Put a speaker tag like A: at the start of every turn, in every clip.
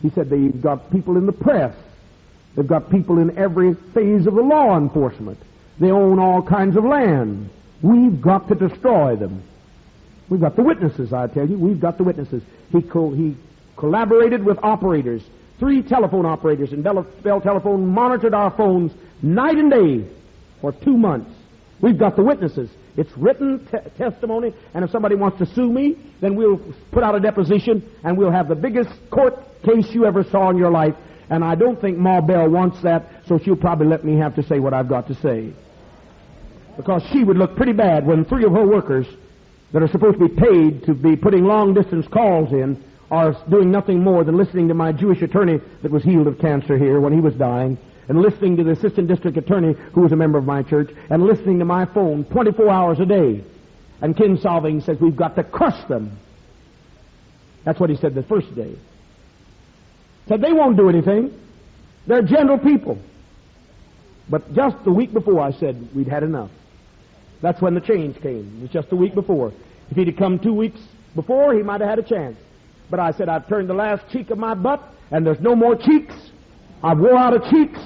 A: He said they've got people in the press. They've got people in every phase of the law enforcement. They own all kinds of land. We've got to destroy them. We've got the witnesses, I tell you. We've got the witnesses. He collaborated with operators. 3 telephone operators in Bell Telephone monitored our phones night and day for 2 months. We've got the witnesses. It's written testimony, and if somebody wants to sue me, then we'll put out a deposition, and we'll have the biggest court case you ever saw in your life. And I don't think Ma Bell wants that, so she'll probably let me have to say what I've got to say. Because she would look pretty bad when 3 of her workers that are supposed to be paid to be putting long-distance calls in are doing nothing more than listening to my Jewish attorney that was healed of cancer here when he was dying, and listening to the assistant district attorney who was a member of my church, and listening to my phone 24 hours a day. And Ken Solving says, we've got to crush them. That's what he said the first day. Said they won't do anything. They're gentle people. But just the week before I said we'd had enough. That's when the change came. It was just the week before. If he'd have come 2 weeks before, he might have had a chance. But I said, I've turned the last cheek of my butt, and there's no more cheeks. I've wore out of cheeks.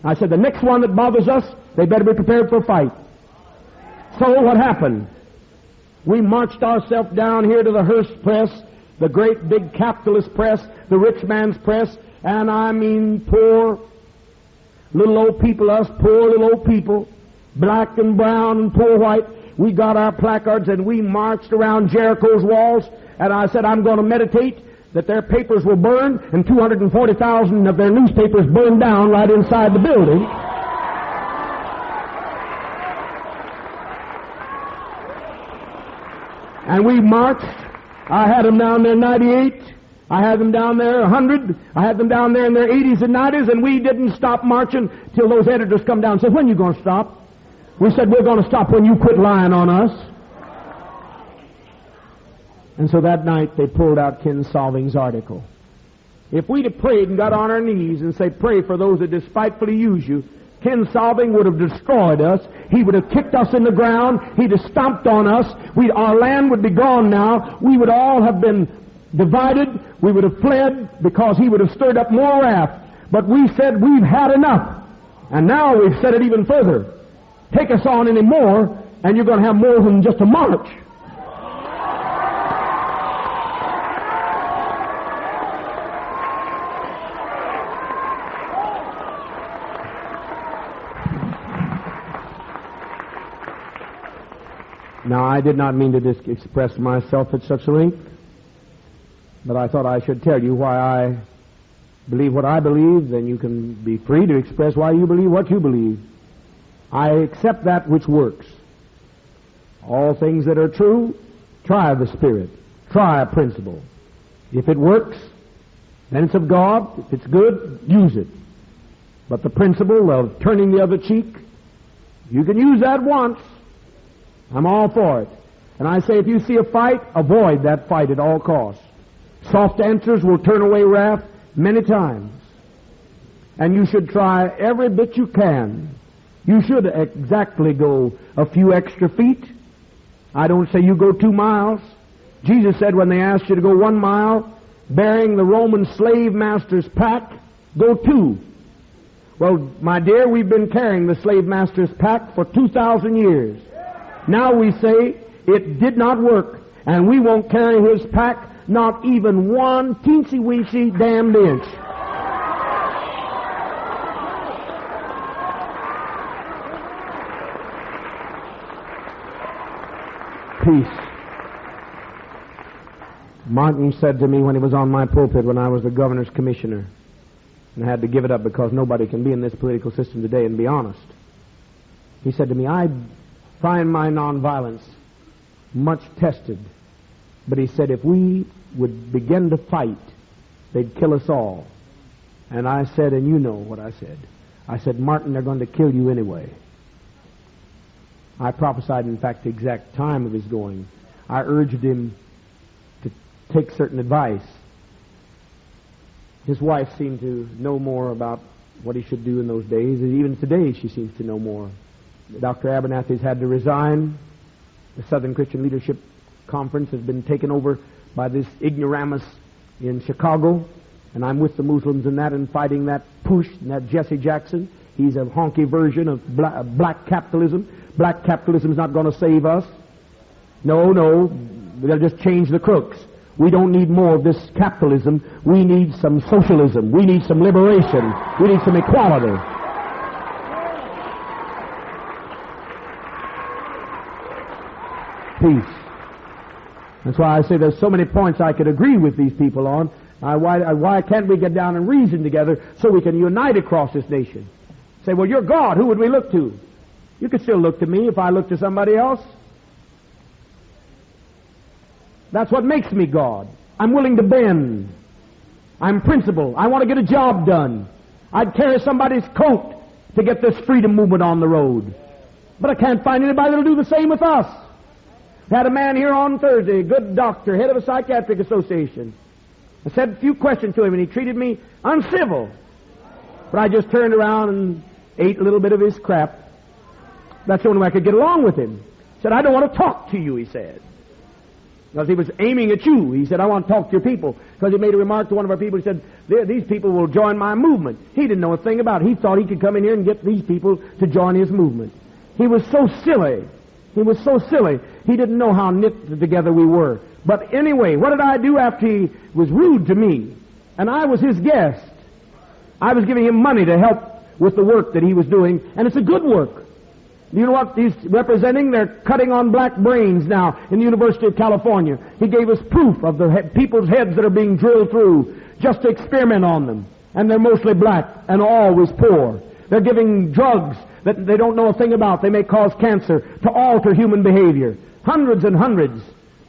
A: I said, the next one that bothers us, they better be prepared for a fight. So what happened? We marched ourselves down here to the Hearst Press, the great big capitalist press, the rich man's press, and I mean poor little old people, us poor little old people, black and brown and poor white. We got our placards and we marched around Jericho's walls, and I said, I'm going to meditate that their papers will burn, and 240,000 of their newspapers burned down right inside the building. And we marched. I had them down there 98. I had them down there 100. I had them down there in their 80s and 90s, and we didn't stop marching till those editors come down and said, when are you going to stop? We said, we're going to stop when you quit lying on us. And so that night they pulled out Ken Solving's article. If we'd have prayed and got on our knees and said, pray for those that despitefully use you, Ken Solving would have destroyed us. He would have kicked us in the ground. He'd have stomped on us. Our land would be gone now. We would all have been divided. We would have fled because he would have stirred up more wrath. But we said, we've had enough. And now we've said it even further. Take us on any more, and you're going to have more than just a march. Now, I did not mean to express myself at such length, but I thought I should tell you why I believe what I believe, then you can be free to express why you believe what you believe. I accept that which works. All things that are true, try the Spirit. Try a principle. If it works, then it's of God. If it's good, use it. But the principle of turning the other cheek, you can use that once. I'm all for it. And I say if you see a fight, avoid that fight at all costs. Soft answers will turn away wrath many times. And you should try every bit you can. You should exactly go a few extra feet. I don't say you go 2 miles. Jesus said when they asked you to go 1 mile, bearing the Roman slave master's pack, go 2. Well, my dear, we've been carrying the slave master's pack for 2,000 years. Now we say it did not work, and we won't carry his pack not even 1 teensy-weensy damned inch. Peace. Martin said to me when he was on my pulpit when I was the governor's commissioner, and I had to give it up because nobody can be in this political system today and be honest. He said to me, I find my nonviolence much tested. But he said, if we would begin to fight, they'd kill us all. And I said, and you know what I said. I said, Martin, they're going to kill you anyway. I prophesied, in fact, the exact time of his going. I urged him to take certain advice. His wife seemed to know more about what he should do in those days, and even today she seems to know more. Dr. Abernathy's had to resign. The Southern Christian Leadership Conference has been taken over by this ignoramus in Chicago, And I'm with the Muslims in that and fighting that push and that Jesse Jackson. He's a honky version of black capitalism. Black capitalism is not going to save us. No, they'll just change the crooks. We don't need more of this capitalism. We need some socialism. We need some liberation. We need some equality. Peace. That's why I say there's so many points I could agree with these people on. Why can't we get down and reason together so we can unite across this nation? Say, well, you're God. Who would we look to? You could still look to me if I look to somebody else. That's what makes me God. I'm willing to bend. I'm principled. I want to get a job done. I'd carry somebody's coat to get this freedom movement on the road. But I can't find anybody that'll do the same with us. Had a man here on Thursday, a good doctor, head of a psychiatric association. I said a few questions to him, and he treated me uncivil. But I just turned around and ate a little bit of his crap. That's the only way I could get along with him. He said, I don't want to talk to you, he said. Because he was aiming at you. He said, I want to talk to your people. Because he made a remark to one of our people. He said, these people will join my movement. He didn't know a thing about it. He thought he could come in here and get these people to join his movement. He was so silly. He was so silly. He didn't know how knit together we were. But anyway, what did I do after he was rude to me? And I was his guest. I was giving him money to help with the work that he was doing. And it's a good work. Do you know what he's representing? They're cutting on black brains now in the University of California. He gave us proof of the people's heads that are being drilled through just to experiment on them. And they're mostly black and always poor. They're giving drugs that they don't know a thing about. They may cause cancer to alter human behavior. Hundreds and hundreds.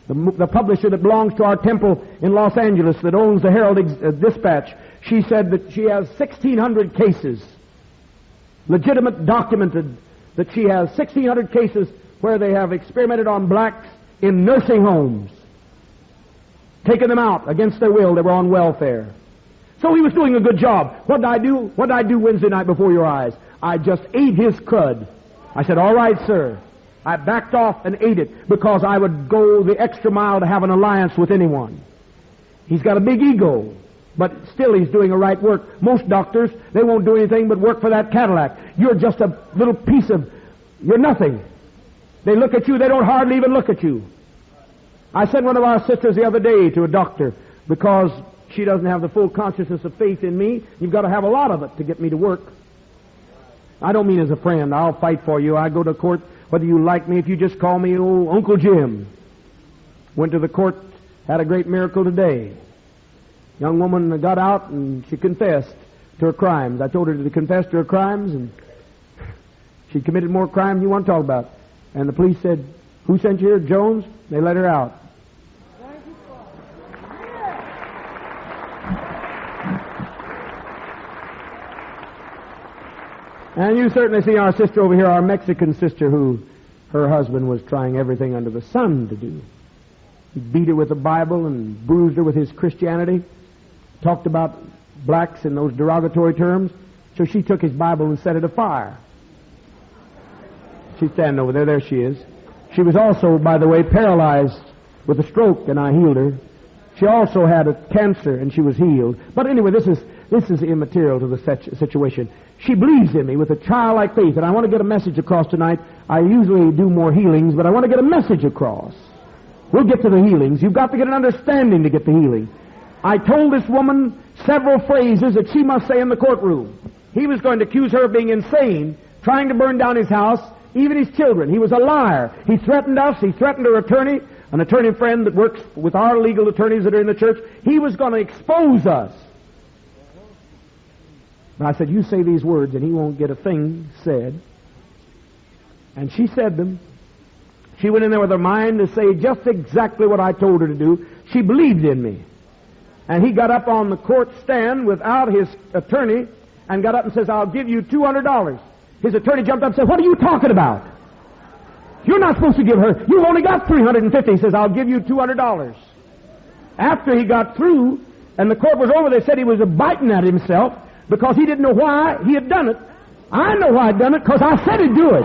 A: The publisher that belongs to our temple in Los Angeles that owns the Herald Dispatch, she said that she has 1,600 cases, legitimate, documented, that she has 1,600 cases where they have experimented on blacks in nursing homes, taken them out against their will. They were on welfare. So he was doing a good job. What did I do? What did I do Wednesday night before your eyes? I just ate his crud. I said, all right, sir. I backed off and ate it because I would go the extra mile to have an alliance with anyone. He's got a big ego, but still he's doing a right work. Most doctors, they won't do anything but work for that Cadillac. You're just a little piece of, you're nothing. They look at you, they don't hardly even look at you. I sent one of our sisters the other day to a doctor because she doesn't have the full consciousness of faith in me. You've got to have a lot of it to get me to work. I don't mean as a friend. I'll fight for you. I go to court whether you like me, if you just call me old Uncle Jim. Went to the court, had a great miracle today. Young woman got out and she confessed to her crimes. I told her to confess to her crimes, and she committed more crimes than you want to talk about. And the police said, who sent you here, Jones? They let her out. And you certainly see our sister over here, our Mexican sister, who her husband was trying everything under the sun to do. He beat her with the Bible and bruised her with his Christianity, talked about blacks in those derogatory terms, so she took his Bible and set it afire. She's standing over there. There she is. She was also, by the way, paralyzed with a stroke, and I healed her. She also had a cancer, and she was healed. But anyway, this is immaterial to the situation. She believes in me with a childlike faith, and I want to get a message across tonight. I usually do more healings, but I want to get a message across. We'll get to the healings. You've got to get an understanding to get the healing. I told this woman several phrases that she must say in the courtroom. He was going to accuse her of being insane, trying to burn down his house, even his children. He was a liar. He threatened us. He threatened her attorney, an attorney friend that works with our legal attorneys that are in the church. He was going to expose us. And I said, you say these words and he won't get a thing said. And she said them. She went in there with her mind to say just exactly what I told her to do. She believed in me. And he got up on the court stand without his attorney and got up and says, I'll give you $200. His attorney jumped up and said, what are you talking about? You're not supposed to give her. You've only got $350. He says, I'll give you $200. After he got through and the court was over, they said he was biting at himself because he didn't know why he had done it. I know why I'd done it, because I said he'd do it.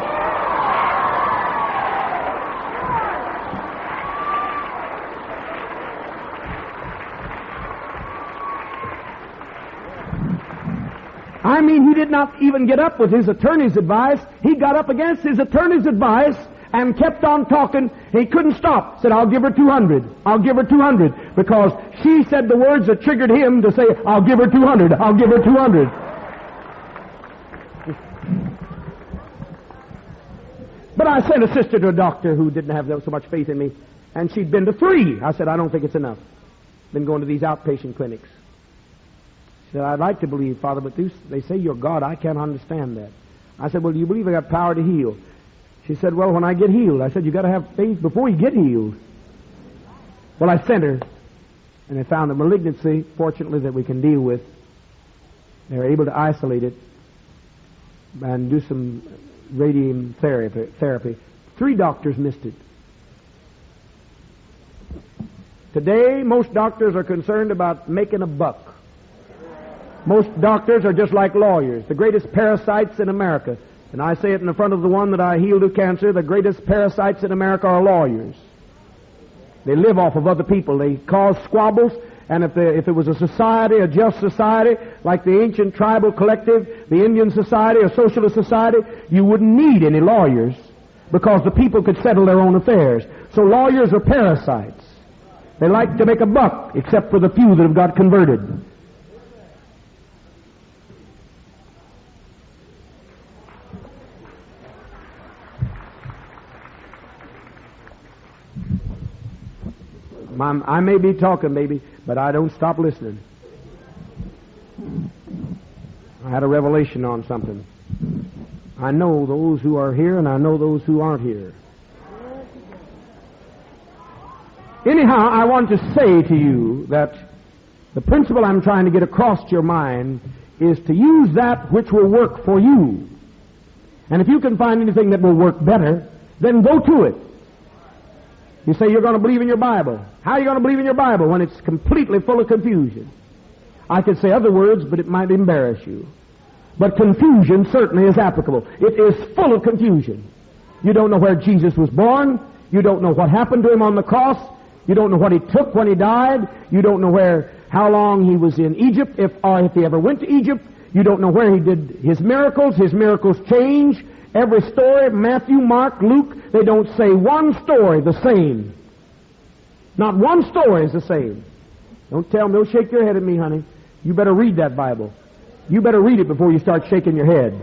A: I mean, he did not even get up with his attorney's advice. He got up against his attorney's advice and kept on talking. He couldn't stop. Said, I'll give her 200. I'll give her 200. Because she said the words that triggered him to say, I'll give her 200. I'll give her 200. But I sent a sister to a doctor who didn't have so much faith in me, and she'd been to 3. I said, I don't think it's enough. Been going to these outpatient clinics. She said, I'd like to believe, Father, but they say you're God. I can't understand that. I said, well, do you believe I got power to heal? She said, well, when I get healed. I said, you got to have faith before you get healed. Well, I sent her, and they found a malignancy, fortunately, that we can deal with. They were able to isolate it and do some radium therapy. 3 doctors missed it. Today, most doctors are concerned about making a buck. Most doctors are just like lawyers, the greatest parasites in America. And I say it in the front of the one that I healed of cancer, the greatest parasites in America are lawyers. They live off of other people. They cause squabbles, and if it was a society, a just society, like the ancient tribal collective, the Indian society, a socialist society, you wouldn't need any lawyers because the people could settle their own affairs. So lawyers are parasites. They like to make a buck, except for the few that have got converted. I may be talking, maybe, but I don't stop listening. I had a revelation on something. I know those who are here, and I know those who aren't here. Anyhow, I want to say to you that the principle I'm trying to get across to your mind is to use that which will work for you. And if you can find anything that will work better, then go to it. You say you're going to believe in your Bible. How are you going to believe in your Bible when it's completely full of confusion? I could say other words, but it might embarrass you. But confusion certainly is applicable. It is full of confusion. You don't know where Jesus was born. You don't know what happened to him on the cross. You don't know what he took when he died. You don't know how long he was in Egypt, if he ever went to Egypt. You don't know where he did his miracles. His miracles change. Every story, Matthew, Mark, Luke, they don't say one story the same. Not one story is the same. Don't shake your head at me, honey. You better read that Bible. You better read it before you start shaking your head.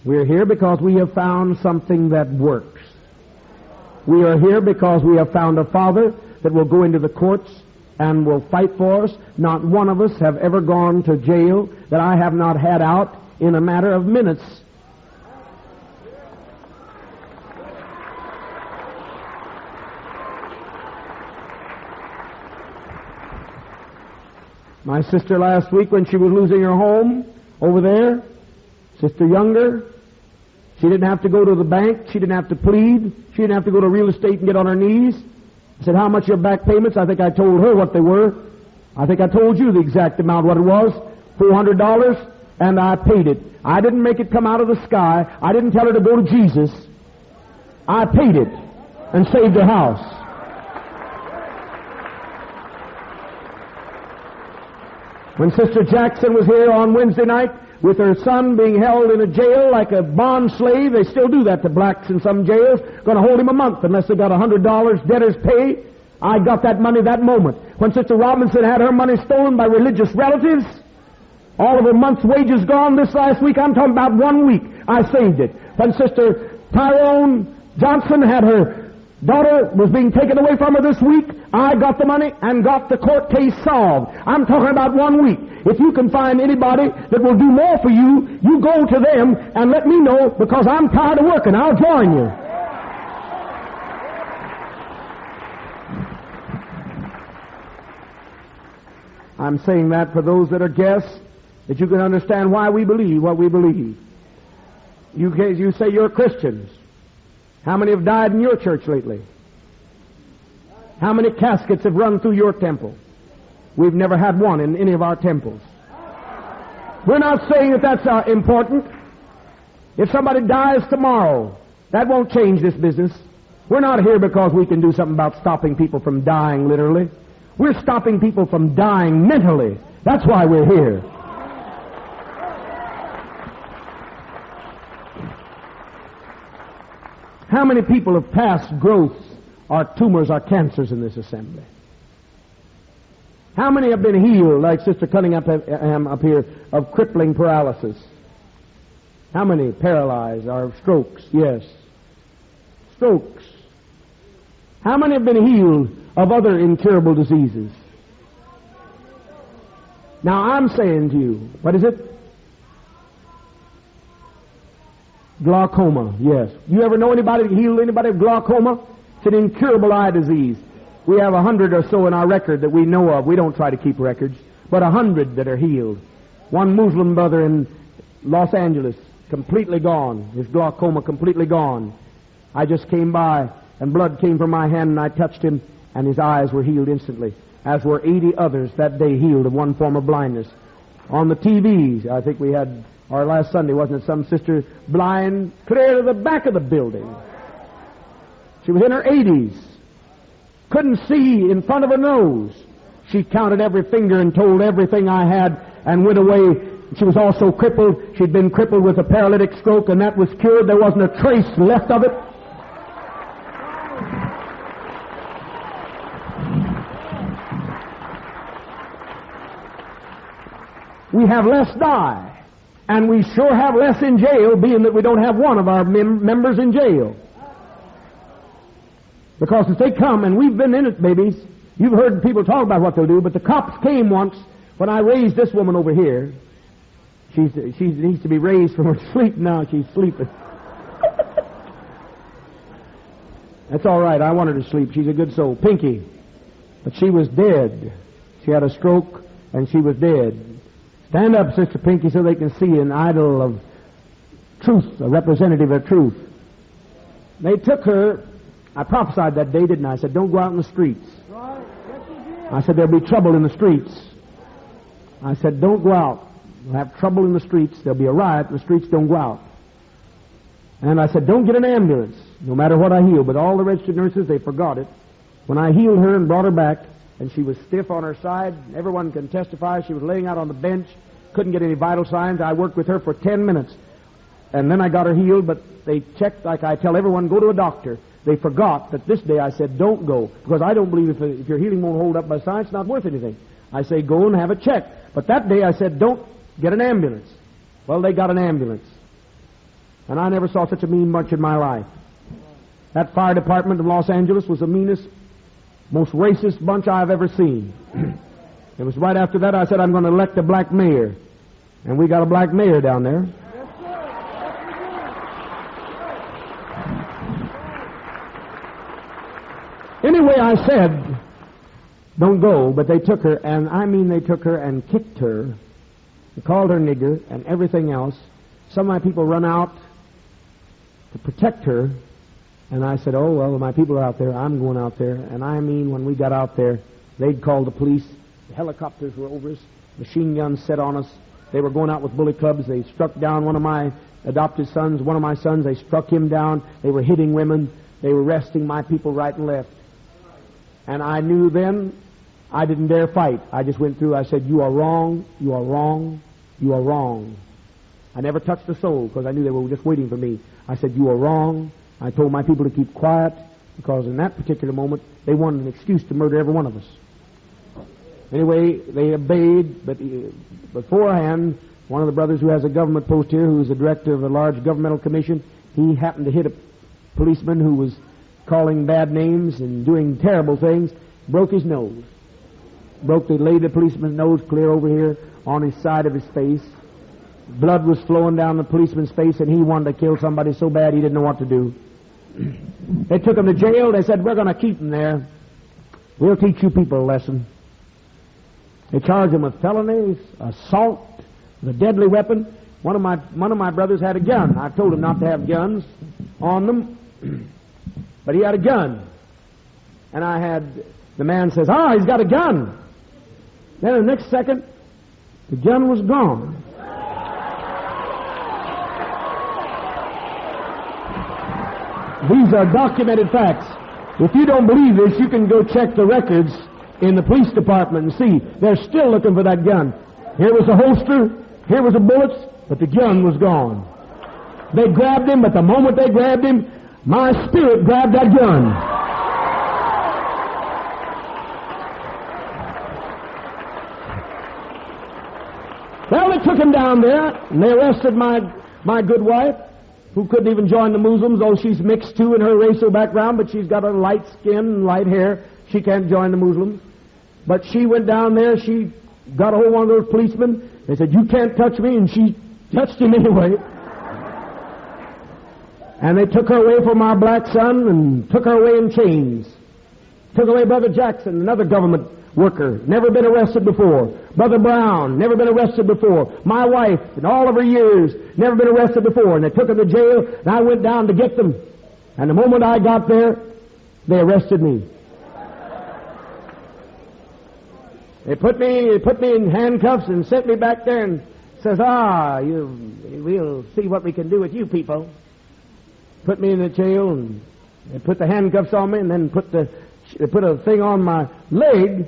A: We're here because we have found something that works. We are here because we have found a Father that will go into the courts and will fight for us. Not one of us have ever gone to jail that I have not had out in a matter of minutes. My sister last week, when she was losing her home over there, Sister Younger, she didn't have to go to the bank. She didn't have to plead. She didn't have to go to real estate and get on her knees. I said, how much are your back payments? I think I told her what they were. I think I told you the exact amount what it was, $400, and I paid it. I didn't make it come out of the sky. I didn't tell her to go to Jesus. I paid it and saved her house. When Sister Jackson was here on Wednesday night with her son being held in a jail like a bond slave, they still do that to blacks in some jails, going to hold him a month unless they got $100 debtor's pay. I got that money that moment. When Sister Robinson had her money stolen by religious relatives, all of her month's wages gone this last week, I'm talking about 1 week, I saved it. When Sister Tyrone Johnson had her daughter was being taken away from her this week, I got the money and got the court case solved. I'm talking about 1 week. If you can find anybody that will do more for you, you go to them and let me know, because I'm tired of working. I'll join you. I'm saying that for those that are guests, that you can understand why we believe what we believe. You say you're Christians. How many have died in your church lately? How many caskets have run through your temple? We've never had one in any of our temples. We're not saying that that's important. If somebody dies tomorrow, that won't change this business. We're not here because we can do something about stopping people from dying literally. We're stopping people from dying mentally That's why we're here. How many people have passed growths or tumors or cancers in this assembly? How many have been healed, like Sister Cunningham up here, of crippling paralysis? How many paralyzed or strokes? Yes. Strokes. How many have been healed of other incurable diseases? Now I'm saying to you, what is it? Glaucoma, yes. You ever know anybody that healed anybody of glaucoma? It's an incurable eye disease. We have 100 or so in our record that we know of. We don't try to keep records, but 100 that are healed. One Muslim brother in Los Angeles, completely gone. His glaucoma completely gone. I just came by, and blood came from my hand, and I touched him, and his eyes were healed instantly, as were 80 others that day healed of one form of blindness. On the TVs, I think we had, or last Sunday, wasn't it, some sister blind clear to the back of the building. She was in her 80s. Couldn't see in front of her nose. She counted every finger and told everything I had and went away. She was also crippled. She'd been crippled with a paralytic stroke, and that was cured. There wasn't a trace left of it. We have less die, and we sure have less in jail, being that we don't have one of our members in jail. Because if they come, and we've been in it, babies, you've heard people talk about what they'll do, but the cops came once when I raised this woman over here. She needs to be raised from her sleep now. She's sleeping. That's all right. I want her to sleep. She's a good soul. Pinky. But she was dead. She had a stroke, and she was dead. Stand up, Sister Pinky, so they can see an idol of truth, a representative of truth. They took her. I prophesied that day, didn't I? I said, don't go out in the streets. Right. Yes, you did. I said, there'll be trouble in the streets. I said, don't go out. You'll have trouble in the streets. There'll be a riot in the streets. Don't go out. And I said, don't get an ambulance, no matter what I heal. But all the registered nurses, they forgot it. When I healed her and brought her back, and she was stiff on her side, everyone can testify, she was laying out on the bench, couldn't get any vital signs. I worked with her for 10 minutes. And then I got her healed, but they checked, like I tell everyone, go to a doctor. They forgot that this day I said, don't go, because I don't believe if your healing won't hold up by science, it's not worth anything. I say, go and have it checked. But that day I said, don't get an ambulance. Well, they got an ambulance. And I never saw such a mean bunch in my life. That fire department of Los Angeles was the meanest, most racist bunch I've ever seen. It was right after that I said, I'm going to elect a black mayor. And we got a black mayor down there. Anyway, I said, don't go, but they took her, and I mean they took her and kicked her, and called her nigger, and everything else. Some of my people run out to protect her, and I said, oh, well, my people are out there, I'm going out there, and I mean when we got out there, they'd called the police, the helicopters were over us, machine guns set on us, they were going out with bullet clubs, they struck down one of my adopted sons, one of my sons, they struck him down, they were hitting women, they were arresting my people right and left. And I knew then I didn't dare fight. I just went through. I said, you are wrong, you are wrong, you are wrong. I never touched a soul because I knew they were just waiting for me. I said, you are wrong. I told my people to keep quiet because in that particular moment they wanted an excuse to murder every one of us. Anyway, they obeyed, but beforehand, one of the brothers who has a government post here, who is the director of a large governmental commission, he happened to hit a policeman who was calling bad names and doing terrible things, broke his nose. Laid the policeman's nose clear over here on his side of his face. Blood was flowing down the policeman's face, and he wanted to kill somebody so bad he didn't know what to do. They took him to jail. They said, we're going to keep him there. We'll teach you people a lesson. They charged him with felonies, assault, with a deadly weapon. One of my brothers had a gun. I told him not to have guns on them. But he had a gun. And the man says, he's got a gun. Then the next second, the gun was gone. These are documented facts. If you don't believe this, you can go check the records in the police department and see. They're still looking for that gun. Here was the holster, here was the bullets, but the gun was gone. They grabbed him, but the moment they grabbed him, my spirit grabbed that gun. Well, they took him down there, and they arrested my good wife, who couldn't even join the Muslims, though she's mixed too in her racial background, but she's got a light skin and light hair. She can't join the Muslims. But she went down there, she got a hold of one of those policemen. They said, "You can't touch me," and she touched him anyway. And they took her away from our black son and took her away in chains. Took away Brother Jackson, another government worker, never been arrested before. Brother Brown, never been arrested before. My wife, in all of her years, never been arrested before. And they took them to jail, and I went down to get them. And the moment I got there, they arrested me. They put me in handcuffs and sent me back there and says, we'll see what we can do with you people. Put me in the jail, and they put the handcuffs on me, and then they put a thing on my leg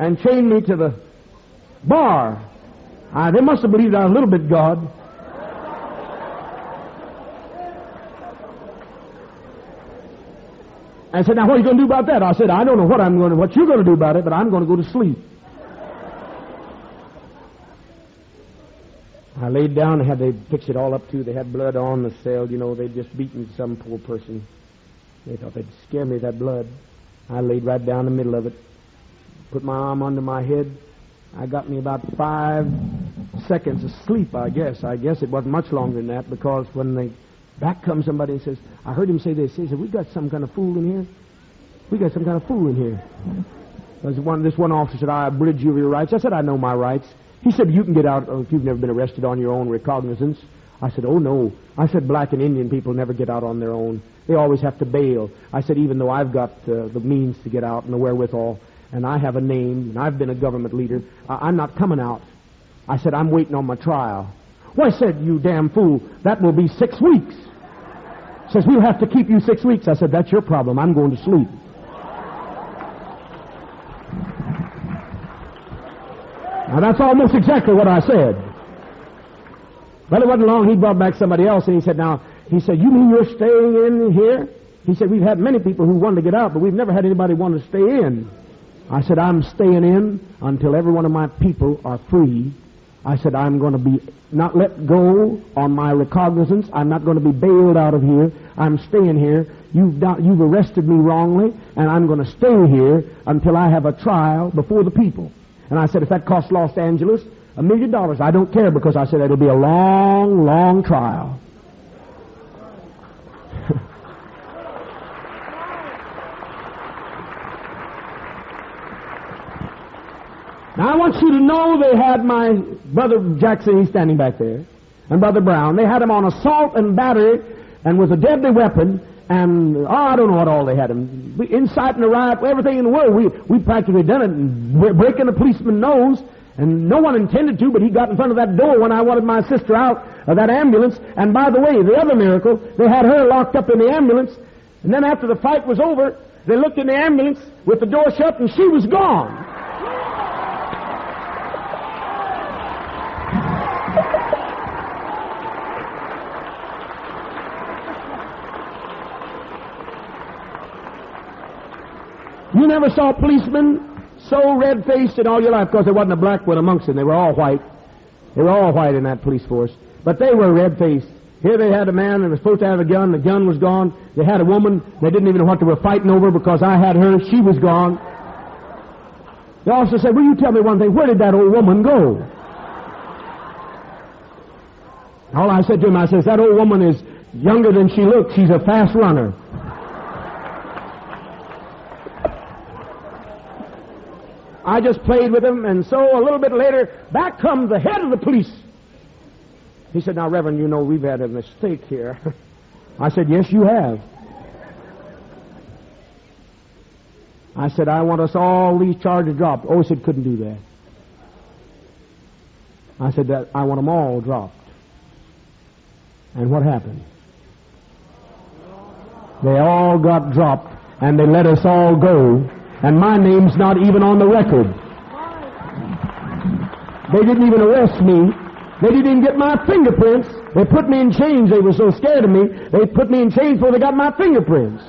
A: and chained me to the bar. They must have believed I was a little bit God. I said, "Now what are you going to do about that?" I said, "I don't know what you're going to do about it, but I'm going to go to sleep." I laid down and they fixed it all up too. They had blood on the cell, they'd just beaten some poor person. They thought they'd scare me with that blood. I laid right down in the middle of it, put my arm under my head. I got me about 5 seconds of sleep, I guess. I guess it wasn't much longer than that, because when back comes somebody and says, I heard him say this. He said, "We got some kind of fool in here. We got some kind of fool in here." This one officer said, "I abridge you of your rights." I said, "I know my rights." He said, "You can get out if you've never been arrested on your own recognizance." I said, "Oh, no." I said, "Black and Indian people never get out on their own. They always have to bail." I said, "Even though I've got the means to get out and the wherewithal, and I have a name, and I've been a government leader, I'm not coming out." I said, "I'm waiting on my trial." "Well," I said, "you damn fool, that will be 6 weeks." He says, "We'll have to keep you 6 weeks." I said, "That's your problem. I'm going to sleep." Now, that's almost exactly what I said. But it wasn't long, he brought back somebody else, and he said, "You mean you're staying in here?" He said, "We've had many people who wanted to get out, but we've never had anybody want to stay in." I said, "I'm staying in until every one of my people are free." I said, "I'm going to be not let go on my recognizance. I'm not going to be bailed out of here. I'm staying here. You've arrested me wrongly, and I'm going to stay here until I have a trial before the people." And I said, "If that costs Los Angeles $1 million, I don't care," because I said it'll be a long, long trial. Now, I want you to know they had my Brother Jackson, he's standing back there, and Brother Brown. They had him on assault and battery and with a deadly weapon, and I don't know what all they had him. Inciting a riot, everything in the world. We practically done it, and breaking a policeman's nose, and no one intended to, but he got in front of that door when I wanted my sister out of that ambulance. And by the way, the other miracle, they had her locked up in the ambulance, and then after the fight was over, they looked in the ambulance with the door shut, and she was gone. You never saw policemen so red-faced in all your life, because there wasn't a black one amongst them. They were all white. They were all white in that police force. But they were red-faced. Here they had a man that was supposed to have a gun. The gun was gone. They had a woman. They didn't even know what they were fighting over, because I had her. She was gone. The officer said, "Will you tell me one thing? Where did that old woman go?" All I said to him, I says, "That old woman is younger than she looks. She's a fast runner." I just played with him, and so a little bit later, back comes the head of the police. He said, "Now, Reverend, you know we've had a mistake here." I said, "Yes, you have." I said, "I want us all these charges dropped." Oh, he said, "Couldn't do that." I said, "I want them all dropped." And what happened? They all got dropped, and they let us all go. And my name's not even on the record. They didn't even arrest me. They didn't even get my fingerprints. They put me in chains. They were so scared of me, they put me in chains before they got my fingerprints.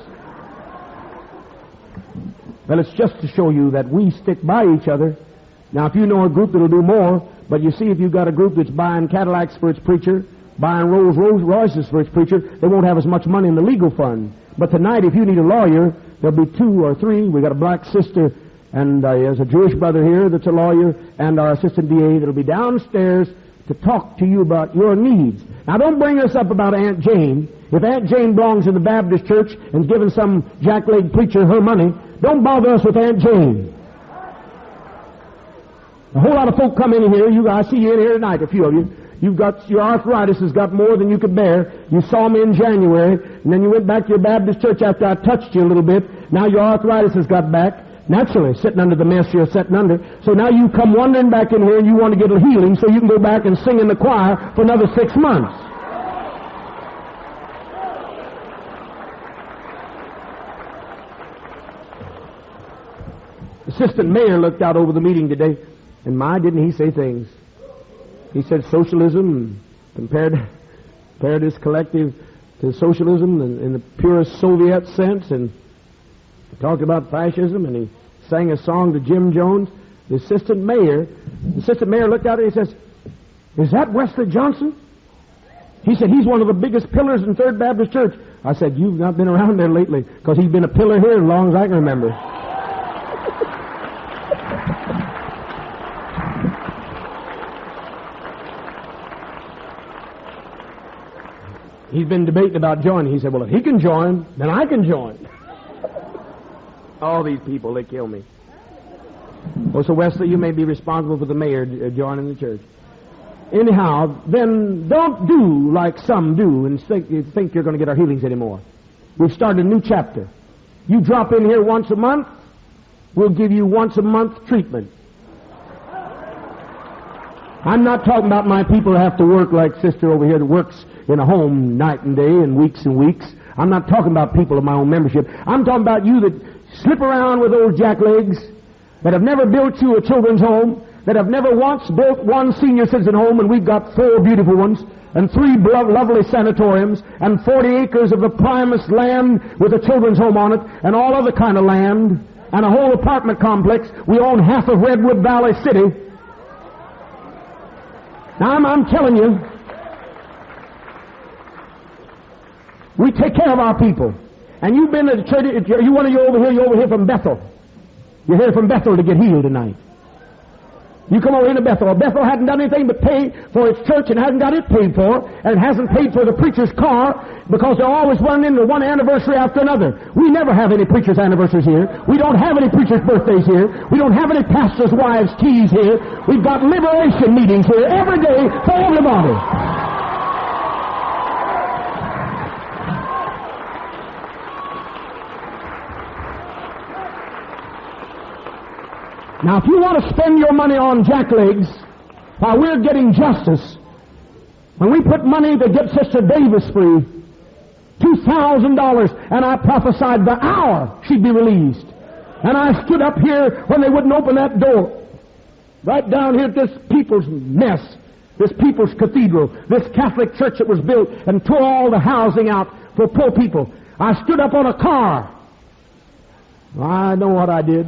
A: Well, it's just to show you that we stick by each other. Now, if you know a group that'll do more, but you see, if you've got a group that's buying Cadillacs for its preacher, buying Rolls Royces for its preacher, they won't have as much money in the legal fund. But tonight, if you need a lawyer, there'll be 2 or 3. We've got a black sister, and there's a Jewish brother here that's a lawyer, and our assistant DA that'll be downstairs to talk to you about your needs. Now, don't bring us up about Aunt Jane. If Aunt Jane belongs in the Baptist church and's giving some jackleg preacher her money, don't bother us with Aunt Jane. A whole lot of folk come in here. I see you in here tonight, a few of you. Your arthritis has got more than you could bear. You saw me in January, and then you went back to your Baptist church after I touched you a little bit. Now your arthritis has got back. Naturally, sitting under the mess you're sitting under. So now you come wandering back in here and you want to get a healing so you can go back and sing in the choir for another 6 months. Assistant Mayor looked out over the meeting today, and my, didn't he say things. He said socialism, compared his collective to socialism in the purest Soviet sense, and he talked about fascism, and he sang a song to Jim Jones. The assistant mayor looked out and he says, "Is that Wesley Johnson?" He said, "He's one of the biggest pillars in Third Baptist Church." I said, "You've not been around there lately, because he's been a pillar here as long as I can remember." He's been debating about joining. He said, "Well, if he can join, then I can join." All these people, they kill me. Oh, so Wesley, you may be responsible for the mayor joining the church. Anyhow, then don't do like some do and think you're going to get our healings anymore. We've started a new chapter. You drop in here once a month, we'll give you once a month treatment. I'm not talking about my people who have to work like sister over here that works in a home night and day and weeks. I'm not talking about people of my own membership. I'm talking about you that slip around with old jacklegs, that have never built you a children's home, that have never once built one senior citizen home, and we've got 4 beautiful ones, and 3 lovely sanatoriums, and 40 acres of the primest land with a children's home on it, and all other kind of land, and a whole apartment complex. We own half of Redwood Valley City. Now, I'm telling you, we take care of our people. And you've been to the church, you're over here from Bethel. You're here from Bethel to get healed tonight. You come over here to Bethel. Bethel hadn't done anything but pay for its church and hasn't got it paid for, and it hasn't paid for the preacher's car because they're always running into one anniversary after another. We never have any preacher's anniversaries here. We don't have any preacher's birthdays here. We don't have any pastors' wives' teas here. We've got liberation meetings here every day for everybody. Now, if you want to spend your money on jacklegs while we're getting justice, when we put money to get Sister Davis free, $2,000, and I prophesied the hour she'd be released. And I stood up here when they wouldn't open that door, right down here at this people's mess, this people's cathedral, this Catholic church that was built and tore all the housing out for poor people. I stood up on a car. I know what I did.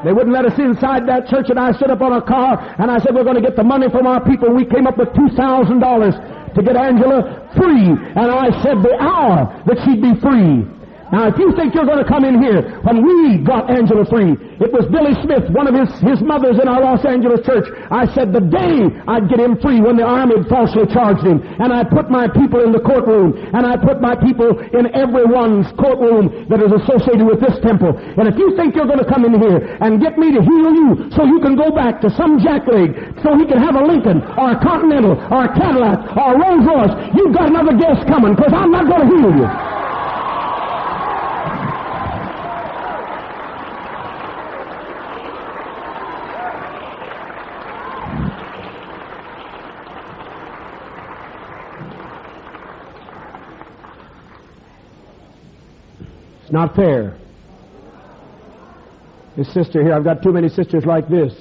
A: They wouldn't let us inside that church, and I stood up on a car, and I said, "We're going to get the money from our people." We came up with $2,000 to get Angela free, and I said the hour that she'd be free. Now, if you think you're going to come in here, when we got Angela free, it was Billy Smith, one of his mothers in our Los Angeles church. I said the day I'd get him free when the army had falsely charged him. And I put my people in the courtroom, and I put my people in everyone's courtroom that is associated with this temple. And if you think you're going to come in here and get me to heal you so you can go back to some jackleg, so he can have a Lincoln, or a Continental, or a Cadillac, or a Rolls Royce, you've got another guess coming, because I'm not going to heal you. Not fair. This sister here, I've got too many sisters like this.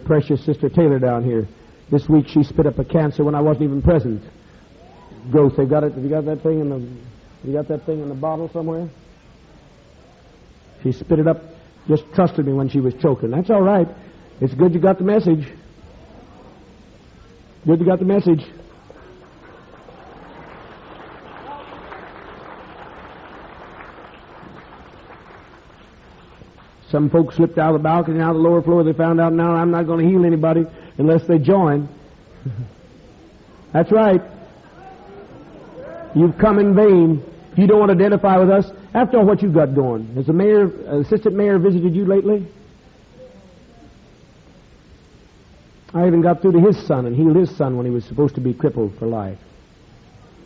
A: Precious Sister Taylor down here. This week she spit up a cancer when I wasn't even present. Growth. They've got it. Have you got that thing in the? You got that thing in the bottle somewhere? She spit it up. Just trusted me when she was choking. That's all right. It's good you got the message. Good you got the message. Some folks slipped out of the balcony, out of the lower floor. They found out now I'm not going to heal anybody unless they join. That's right. You've come in vain. If you don't want to identify with us, after all what you've got going. Has the mayor, assistant mayor visited you lately? I even got through to his son and healed his son when he was supposed to be crippled for life.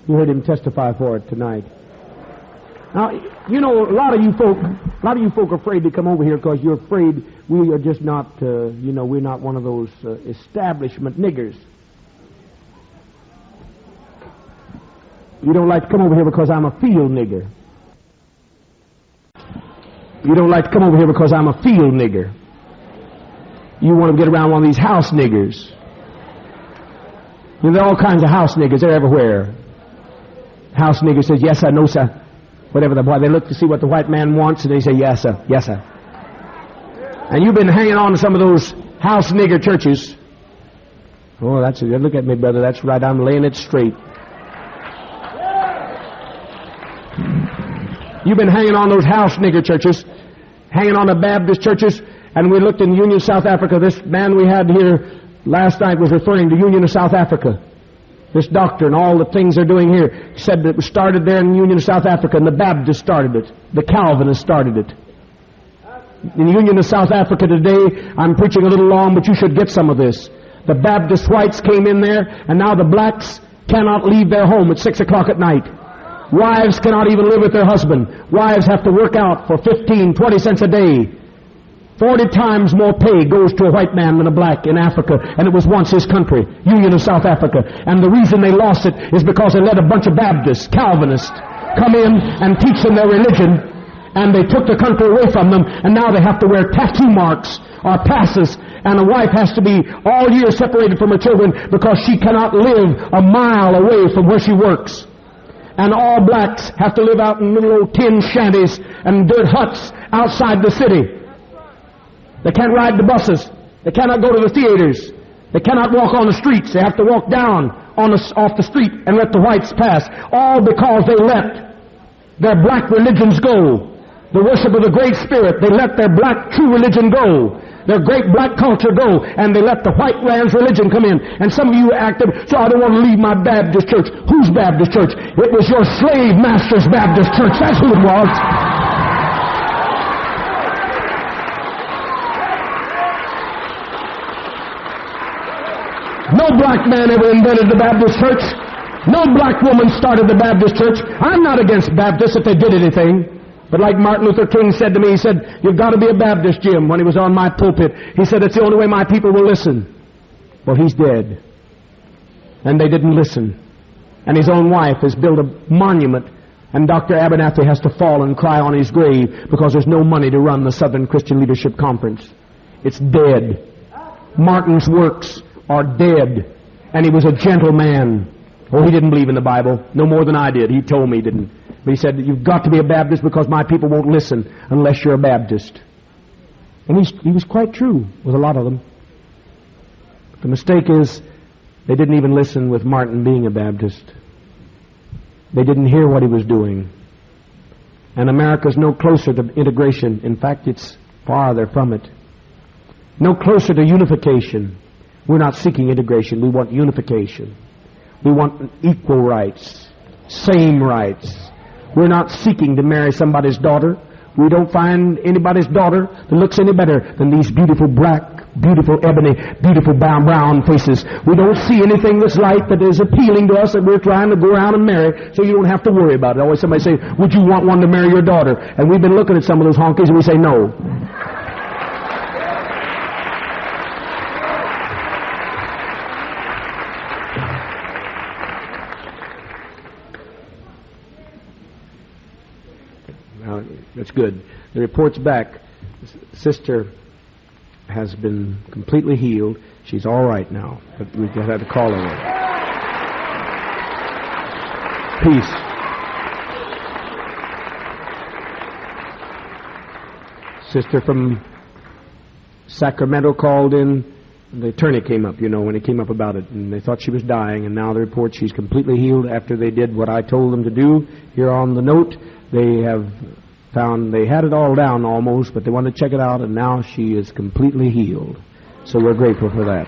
A: You heard him testify for it tonight. Now, you know, a lot of you folk are afraid to come over here because you're afraid we are just not, we're not one of those establishment niggers. You don't like to come over here because I'm a field nigger. You don't like to come over here because I'm a field nigger. You want to get around one of these house niggers. You know, there are all kinds of house niggers. They're everywhere. House nigger says, yes, sir, no, sir. Whatever the boy, they look to see what the white man wants, and they say, yes, sir, yes, sir. And you've been hanging on to some of those house nigger churches. Oh, that's it. Look at me, brother. That's right. I'm laying it straight. You've been hanging on those house nigger churches, hanging on the Baptist churches, and we looked in Union, South Africa. This man we had here last night was referring to Union of South Africa. This doctor and all the things they're doing here said that it was started there in Union of South Africa, and the Baptists started it. The Calvinists started it. In the Union of South Africa today, I'm preaching a little long, but you should get some of this. The Baptist whites came in there, and now the blacks cannot leave their home at 6 o'clock at night. Wives cannot even live with their husband. Wives have to work out for 15, 20 cents a day. 40 times more pay goes to a white man than a black in Africa, and it was once his country, Union of South Africa. And the reason they lost it is because they let a bunch of Baptists, Calvinists, come in and teach them their religion, and they took the country away from them, and now they have to wear tattoo marks or passes, and a wife has to be all year separated from her children because she cannot live a mile away from where she works. And all blacks have to live out in little old tin shanties and dirt huts outside the city. They can't ride the buses. They cannot go to the theaters. They cannot walk on the streets. They have to walk down off the street and let the whites pass. All because they let their black religions go. The worship of the Great Spirit. They let their black true religion go. Their great black culture go. And they let the white man's religion come in. And some of you acted, so I don't want to leave my Baptist church. Whose Baptist church? It was your slave master's Baptist church. That's who it was. No black man ever invented the Baptist church. No black woman started the Baptist church. I'm not against Baptists if they did anything. But like Martin Luther King said to me, he said, you've got to be a Baptist, Jim, when he was on my pulpit. He said, it's the only way my people will listen. Well, he's dead. And they didn't listen. And his own wife has built a monument, and Dr. Abernathy has to fall and cry on his grave because there's no money to run the Southern Christian Leadership Conference. It's dead. Martin's works are dead. And he was a gentle man. Oh, he didn't believe in the Bible, no more than I did. He told me he didn't. But he said, you've got to be a Baptist because my people won't listen unless you're a Baptist. And he was quite true with a lot of them. The mistake is they didn't even listen with Martin being a Baptist. They didn't hear what he was doing. And America's no closer to integration. In fact, it's farther from it. No closer to unification. We're not seeking integration. We want unification. We want equal rights, same rights. We're not seeking to marry somebody's daughter. We don't find anybody's daughter that looks any better than these beautiful black, beautiful ebony, beautiful brown faces. We don't see anything that's light that is appealing to us that we're trying to go around and marry, so you don't have to worry about it. Always somebody say, would you want one to marry your daughter? And we've been looking at some of those honkies and we say no. That's good. The report's back. sister has been completely healed. She's all right now, but we just had to call her in. Peace. Sister from Sacramento called in. The attorney came up, when he came up about it, and they thought she was dying, and now the report she's completely healed after they did what I told them to do. Here on the note, they have found they had it all down almost, but they wanted to check it out, and now she is completely healed. So we're grateful for that.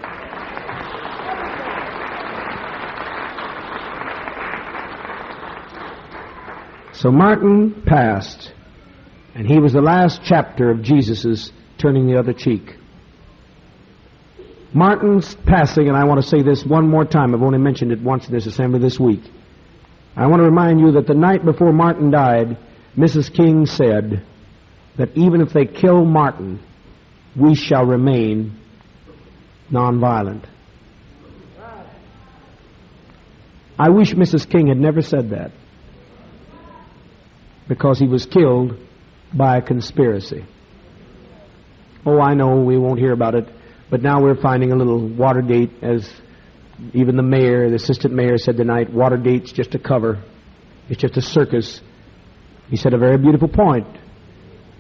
A: So Martin passed, and he was the last chapter of Jesus' turning the other cheek. Martin's passing, and I want to say this one more time. I've only mentioned it once in this assembly this week. I want to remind you that the night before Martin died, Mrs. King said that even if they kill Martin, we shall remain nonviolent. I wish Mrs. King had never said that, because he was killed by a conspiracy. Oh, I know, we won't hear about it. But now we're finding a little Watergate, as even the mayor, the assistant mayor said tonight, Watergate's just a cover. It's just a circus. He said a very beautiful point.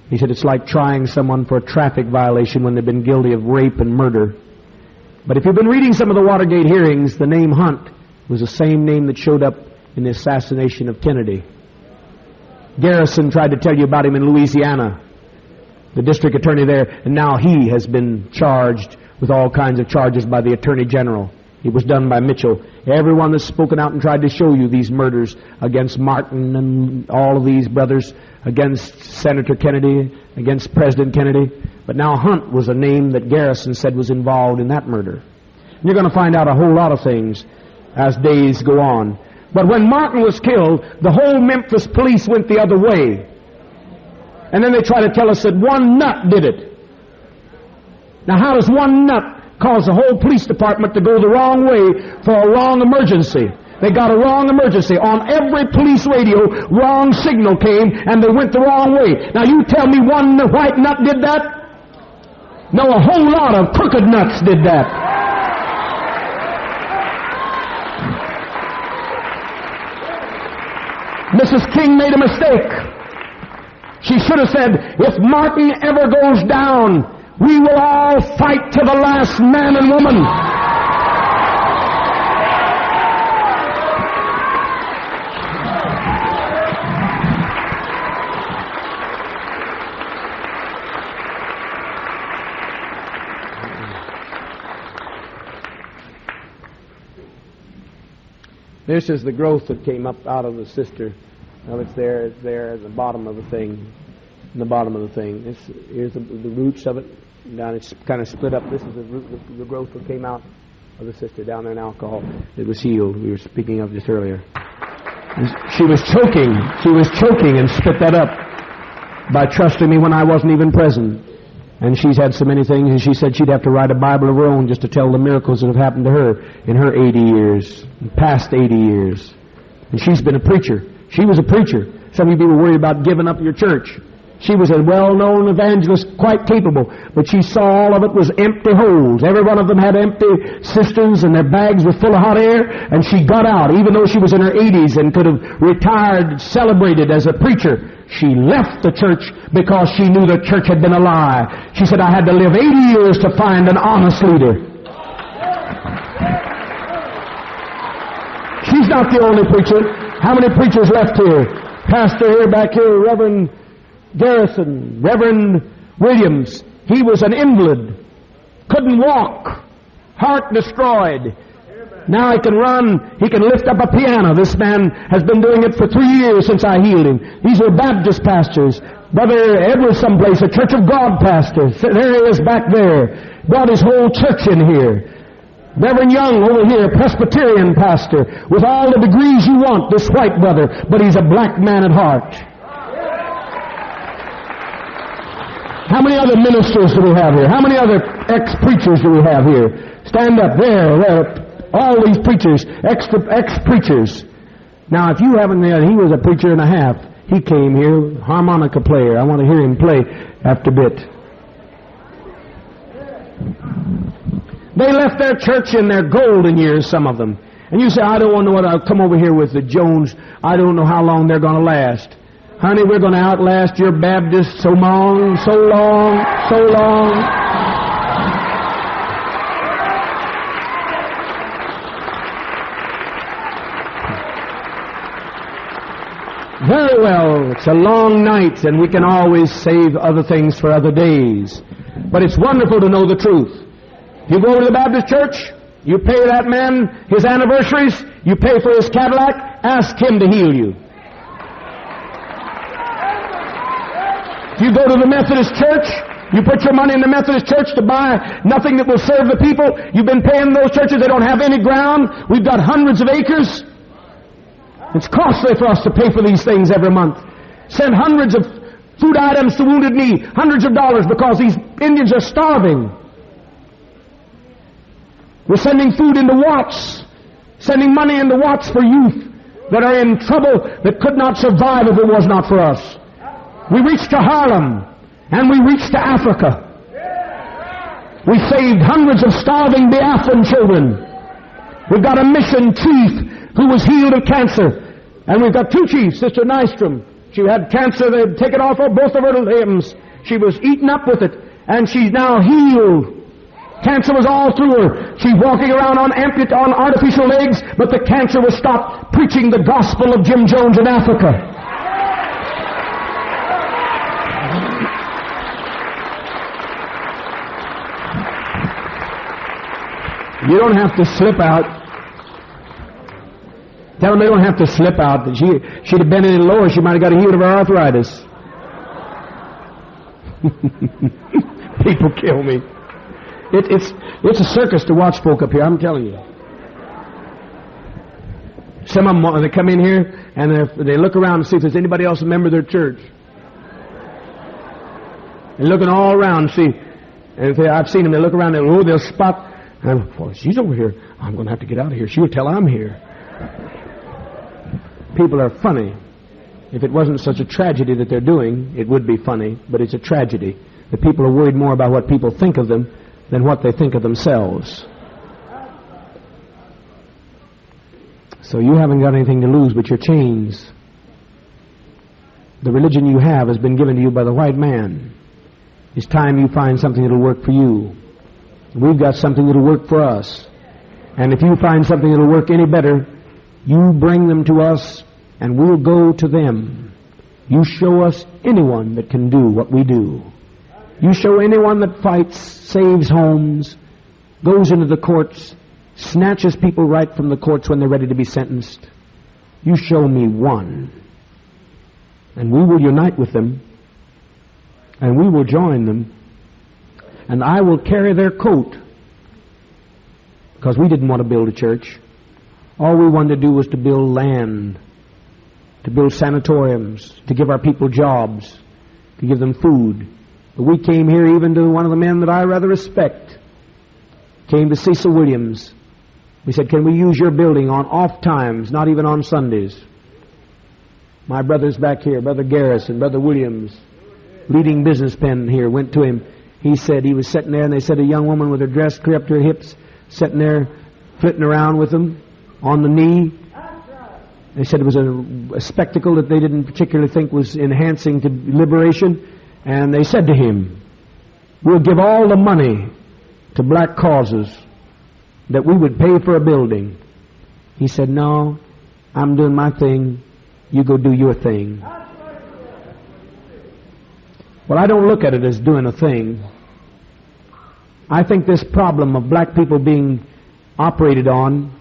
A: He said it's like trying someone for a traffic violation when they've been guilty of rape and murder. But if you've been reading some of the Watergate hearings, the name Hunt was the same name that showed up in the assassination of Kennedy. Garrison tried to tell you about him in Louisiana, the district attorney there, and now he has been charged with all kinds of charges by the Attorney General. It was done by Mitchell. Everyone that's spoken out and tried to show you these murders against Martin and all of these brothers, against Senator Kennedy, against President Kennedy. But now Hunt was a name that Garrison said was involved in that murder. And you're going to find out a whole lot of things as days go on. But when Martin was killed, the whole Memphis police went the other way. And then they try to tell us that one nut did it. Now, how does one nut cause the whole police department to go the wrong way for a wrong emergency? They got a wrong emergency. On every police radio, wrong signal came, and they went the wrong way. Now, you tell me one white nut did that? No, a whole lot of crooked nuts did that. Mrs. King made a mistake. She should have said, if Martin ever goes down, we will all fight to the last man and woman. This is the growth that came up out of the sister. Well, it's there at the bottom of the thing. In the bottom of the thing. Here's the roots of it. Down, it's kind of split up. This is the growth that came out of the sister down there in alcohol. It was healed. We were speaking of this earlier. And she was choking. She was choking and spit that up by trusting me when I wasn't even present. And she's had so many things, and she said she'd have to write a Bible of her own just to tell the miracles that have happened to her in her 80 years, past 80 years. And she's been a preacher. She was a preacher. Some of you people worry about giving up your church. She was a well-known evangelist, quite capable, but she saw all of it was empty holes. Every one of them had empty cisterns, and their bags were full of hot air, and she got out, even though she was in her 80s and could have retired, celebrated as a preacher. She left the church because she knew the church had been a lie. She said, I had to live 80 years to find an honest leader. She's not the only preacher. How many preachers left here? Pastor here, back here, Reverend Garrison, Reverend Williams. He was an invalid, couldn't walk, heart destroyed. Now he can run, he can lift up a piano. This man has been doing it for 3 years since I healed him. These are Baptist pastors. Brother Edwards someplace, a Church of God pastor. There he is back there. Brought his whole church in here. Reverend Young over here, Presbyterian pastor, with all the degrees you want, this white brother, but he's a black man at heart. How many other ministers do we have here? How many other ex-preachers do we have here? Stand up there. All these preachers, ex-preachers. Now, if you haven't heard, he was a preacher and a half. He came here, harmonica player. I want to hear him play after a bit. They left their church in their golden years, some of them. And you say, I don't want to know what I'll come over here with the Jones. I don't know how long they're going to last. Honey, we're going to outlast your Baptists so long, so long, so long. Very well, it's a long night, and we can always save other things for other days. But it's wonderful to know the truth. You go to the Baptist church, you pay that man his anniversaries, you pay for his Cadillac, ask him to heal you. If you go to the Methodist church, you put your money in the Methodist church to buy nothing that will serve the people. You've been paying those churches, they don't have any ground. We've got hundreds of acres. It's costly for us to pay for these things every month. Send hundreds of food items to Wounded Knee, hundreds of dollars because these Indians are starving. We're sending food into Watts, sending money into Watts for youth that are in trouble that could not survive if it was not for us. We reached to Harlem, and we reached to Africa. We saved hundreds of starving Biafran children. We've got a mission chief who was healed of cancer. And we've got two chiefs, Sister Nystrom. She had cancer, they'd taken off both of her limbs. She was eaten up with it, and she's now healed. Cancer was all through her. She's walking around on artificial legs, but the cancer was stopped preaching the gospel of Jim Jones in Africa. You don't have to slip out. Tell them they don't have to slip out. She'd have been any lower, she might have got healed of her arthritis. People kill me. It's a circus to watch folk up here, I'm telling you. Some of them, they come in here and they look around and see if there's anybody else a member of their church. They're looking all around to see. And I've seen them, they look around and they'll spot. And, boy, she's over here. I'm going to have to get out of here. She'll tell I'm here. People are funny. If it wasn't such a tragedy that they're doing, it would be funny, but it's a tragedy. The people are worried more about what people think of them than what they think of themselves. So you haven't got anything to lose but your chains. The religion you have has been given to you by the white man. It's time you find something that'll work for you. We've got something that'll work for us. And if you find something that'll work any better, you bring them to us, and we'll go to them. You show us anyone that can do what we do. You show anyone that fights, saves homes, goes into the courts, snatches people right from the courts when they're ready to be sentenced. You show me one, and we will unite with them, and we will join them, and I will carry their coat, because we didn't want to build a church. All we wanted to do was to build land, to build sanatoriums, to give our people jobs, to give them food. But we came here even to one of the men that I rather respect. Came to Cecil Williams. We said, can we use your building on off times, not even on Sundays? My brothers back here, Brother Garrison, Brother Williams, leading business pen here, went to him. He said he was sitting there, and they said a young woman with her dress clear up to her hips, sitting there, flitting around with them on the knee. They said it was a spectacle that they didn't particularly think was enhancing to liberation. And they said to him, we'll give all the money to black causes that we would pay for a building. He said, no, I'm doing my thing. You go do your thing. Well, I don't look at it as doing a thing. I think this problem of black people being operated on,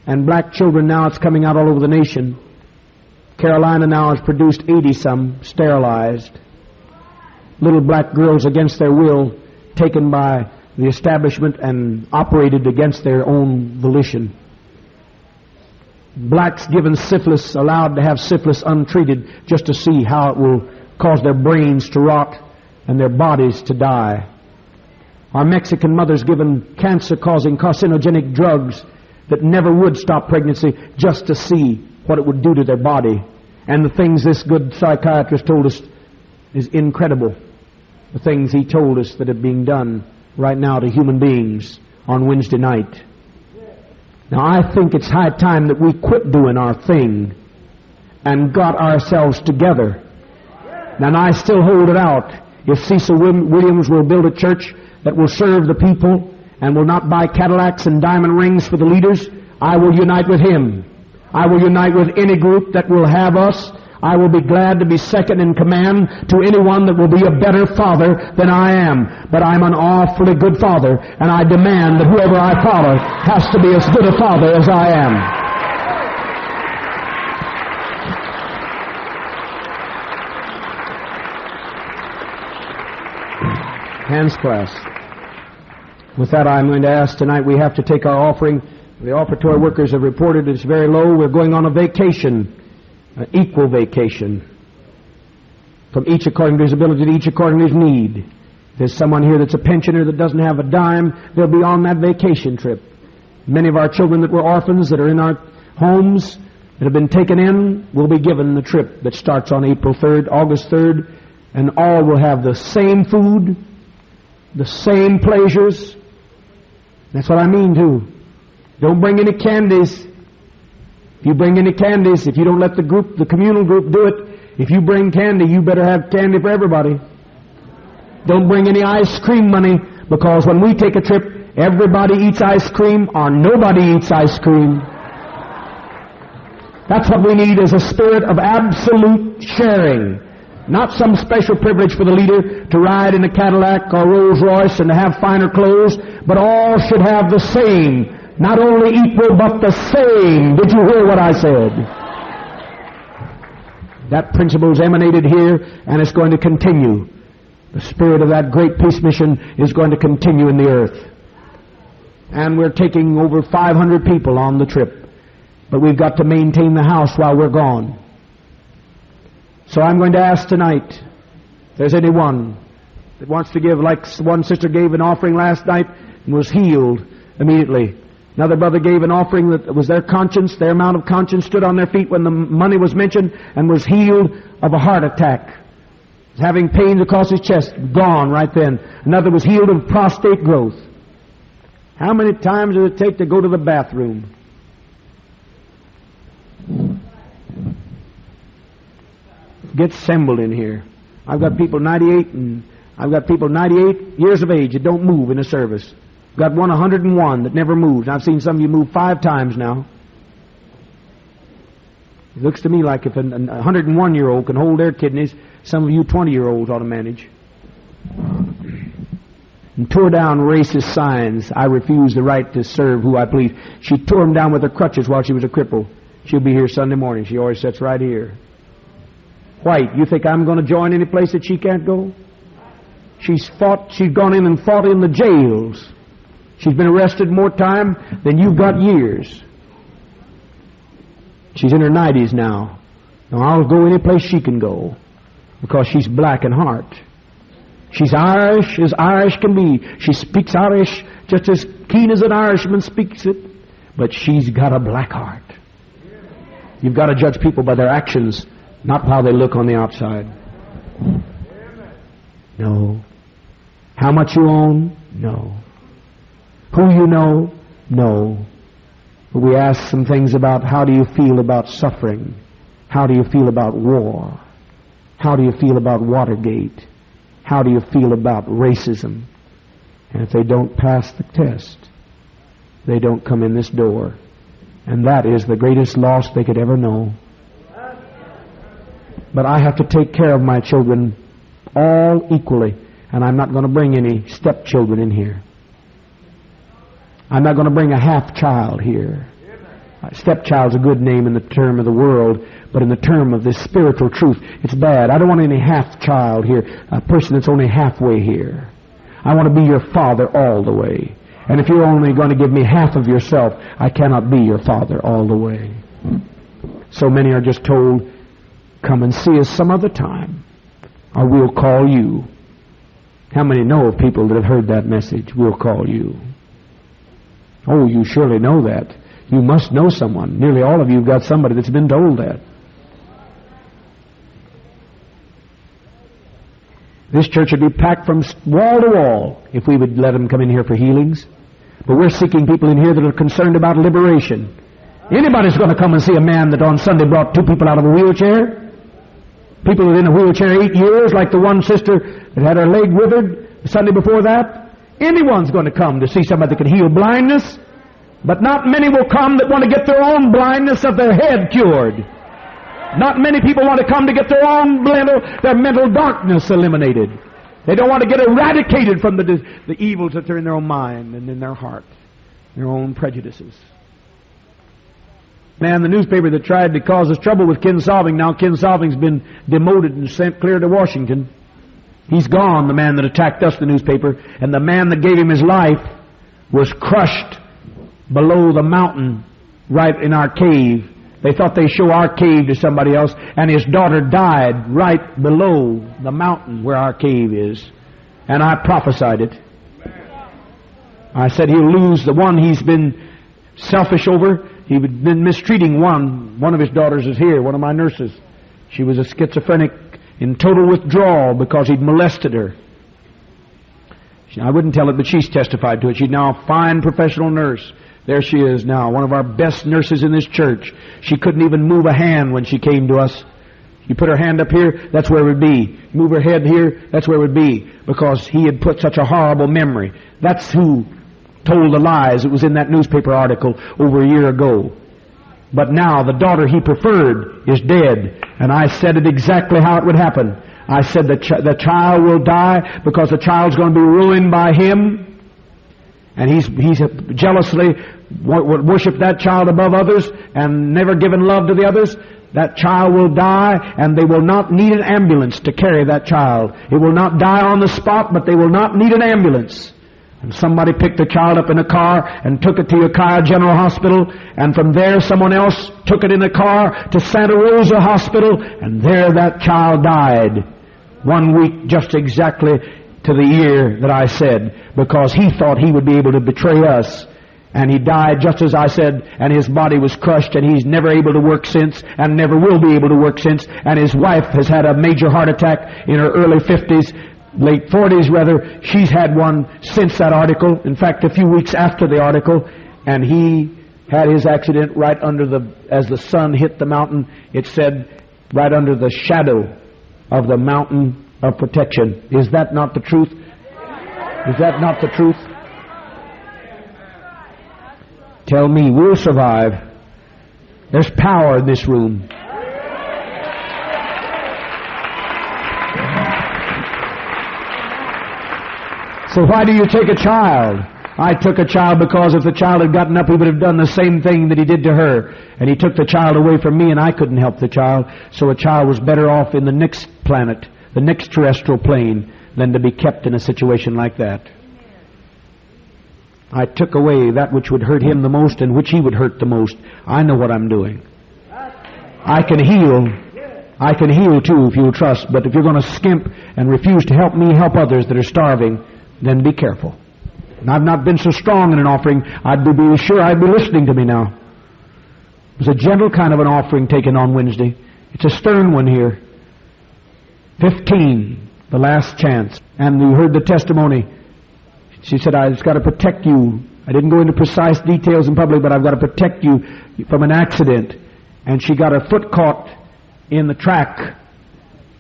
A: and black children now, it's coming out all over the nation. Carolina now has produced 80-some sterilized. Little black girls against their will, taken by the establishment and operated against their own volition. Blacks given syphilis, allowed to have syphilis untreated just to see how it will cause their brains to rot and their bodies to die. Our Mexican mothers given cancer-causing carcinogenic drugs that never would stop pregnancy just to see what it would do to their body. And the things this good psychiatrist told us is incredible. The things he told us that are being done right now to human beings on Wednesday night. Now I think it's high time that we quit doing our thing and got ourselves together. And I still hold it out. If Cecil Williams will build a church that will serve the people and will not buy Cadillacs and diamond rings for the leaders, I will unite with him. I will unite with any group that will have us. I will be glad to be second in command to anyone that will be a better father than I am. But I'm an awfully good father, and I demand that whoever I follow has to be as good a father as I am. Hands clasped. With that, I'm going to ask tonight, we have to take our offering. The offertory workers have reported it's very low. We're going on a vacation, an equal vacation, from each according to his ability to each according to his need. If there's someone here that's a pensioner that doesn't have a dime, they'll be on that vacation trip. Many of our children that were orphans that are in our homes that have been taken in will be given the trip that starts on April 3rd, August 3rd, and all will have the same food, the same pleasures. That's what I mean too. Don't bring any candies. If you bring any candies, if you don't let the communal group do it, if you bring candy, you better have candy for everybody. Don't bring any ice cream money, because when we take a trip, everybody eats ice cream or nobody eats ice cream. That's what we need, is a spirit of absolute sharing. Not some special privilege for the leader to ride in a Cadillac or Rolls Royce and to have finer clothes, but all should have the same. Not only equal, but the same. Did you hear what I said? That principle is emanated here, and it's going to continue. The spirit of that great peace mission is going to continue in the earth. And we're taking over 500 people on the trip. But we've got to maintain the house while we're gone. So I'm going to ask tonight, if there's anyone that wants to give, like one sister gave an offering last night and was healed immediately. Another brother gave an offering that was their conscience, their amount of conscience stood on their feet when the money was mentioned, and was healed of a heart attack. Having pains across his chest, gone right then. Another was healed of prostate growth. How many times does it take to go to the bathroom? Get assembled in here. I've got people 98 years of age that don't move in a service. Got one 101 that never moves. I've seen some of you move 5 times now. It looks to me like if a 101-year-old can hold their kidneys, some of you 20-year-olds ought to manage. And tore down racist signs. I refuse the right to serve who I please. She tore them down with her crutches while she was a cripple. She'll be here Sunday morning. She always sits right here. White, you think I'm going to join any place that she can't go? She's gone in and fought in the jails. She's been arrested more time than you've got years. She's in her 90s now. Now I'll go any place she can go, because she's black in heart. She's Irish as Irish can be. She speaks Irish just as keen as an Irishman speaks it, but she's got a black heart. You've got to judge people by their actions, not how they look on the outside. No. How much you own? No. Who you know? No. But we ask some things about how do you feel about suffering? How do you feel about war? How do you feel about Watergate? How do you feel about racism? And if they don't pass the test, they don't come in this door. And that is the greatest loss they could ever know. But I have to take care of my children all equally, and I'm not going to bring any stepchildren in here. I'm not going to bring a half-child here. Stepchild's a good name in the term of the world, but in the term of this spiritual truth, it's bad. I don't want any half-child here, a person that's only halfway here. I want to be your father all the way. And if you're only going to give me half of yourself, I cannot be your father all the way. So many are just told, come and see us some other time, or we'll call you. How many know of people that have heard that message? We'll call you. Oh, you surely know that. You must know someone. Nearly all of you have got somebody that's been told that. This church would be packed from wall to wall if we would let them come in here for healings. But we're seeking people in here that are concerned about liberation. Anybody's going to come and see a man that on Sunday brought 2 people out of a wheelchair? People that were in a wheelchair 8 years, like the one sister that had her leg withered the Sunday before that? Anyone's going to come to see somebody that can heal blindness. But not many will come that want to get their own blindness of their head cured. Not many people want to come to get their own mental darkness eliminated. They don't want to get eradicated from the evils that are in their own mind and in their heart, their own prejudices. Man, the newspaper that tried to cause us trouble with Ken Solving, now Ken Solving's been demoted and sent clear to Washington. He's gone, the man that attacked us, the newspaper, and the man that gave him his life was crushed below the mountain right in our cave. They thought they'd show our cave to somebody else, and his daughter died right below the mountain where our cave is. And I prophesied it. I said he'll lose the one he's been selfish over. He'd been mistreating one. One of his daughters is here, one of my nurses. She was a schizophrenic in total withdrawal because he'd molested her. I wouldn't tell it, but she's testified to it. She's now a fine professional nurse. There she is now, one of our best nurses in this church. She couldn't even move a hand when she came to us. You put her hand up here, that's where it would be. Move her head here, that's where it would be. Because he had put such a horrible memory. That's who told the lies. It was in that newspaper article over a year ago. But now the daughter he preferred is dead. And I said it exactly how it would happen. I said the child will die because the child's going to be ruined by him. And he's jealously worshiped that child above others and never given love to the others. That child will die, and they will not need an ambulance to carry that child. It will not die on the spot, but they will not need an ambulance. And somebody picked the child up in a car and took it to Ukiah General Hospital, and from there someone else took it in a car to Santa Rosa Hospital, and there that child died. 1 week just exactly to the year that I said, because he thought he would be able to betray us. And he died just as I said, and his body was crushed, and he's never able to work since, and never will be able to work since. And his wife has had a major heart attack in her early 50s, late 40s rather. She's had one since that article, in fact a few weeks after the article, and he had his accident right under as the sun hit the mountain, it said, right under the shadow of the mountain of protection. Is that not the truth? Is that not the truth? Tell me, we'll survive. There's power in this room. So why do you take a child? I took a child because if the child had gotten up, he would have done the same thing that he did to her. And he took the child away from me, and I couldn't help the child. So a child was better off in the next planet, the next terrestrial plane, than to be kept in a situation like that. I took away that which would hurt him the most and which he would hurt the most. I know what I'm doing. I can heal. I can heal too if you'll trust. But if you're going to skimp and refuse to help me help others that are starving, then be careful. And I've not been so strong in an offering. I'd be sure I'd be listening to me now. It was a gentle kind of an offering taken on Wednesday. It's a stern one here. 15, the last chance. And we heard the testimony. She said, I've got to protect you. I didn't go into precise details in public, but I've got to protect you from an accident. And she got her foot caught in the track.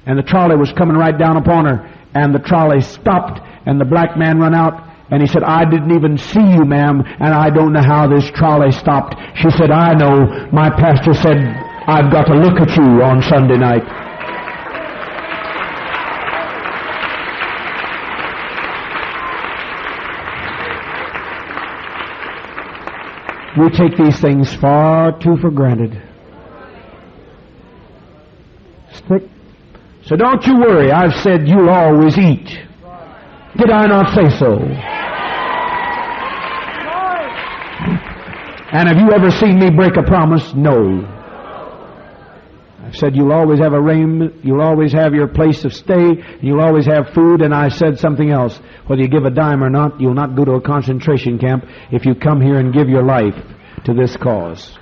A: And the trolley was coming right down upon her. And the trolley stopped, and the black man run out. And he said, I didn't even see you, ma'am, and I don't know how this trolley stopped. She said, I know. My pastor said, I've got to look at you on Sunday night. We take these things far too for granted. So don't you worry. I've said you'll always eat. Did I not say so? And have you ever seen me break a promise? No. I've said you'll always have a raiment, you'll always have your place of stay, you'll always have food, and I said something else. Whether you give a dime or not, you'll not go to a concentration camp if you come here and give your life to this cause.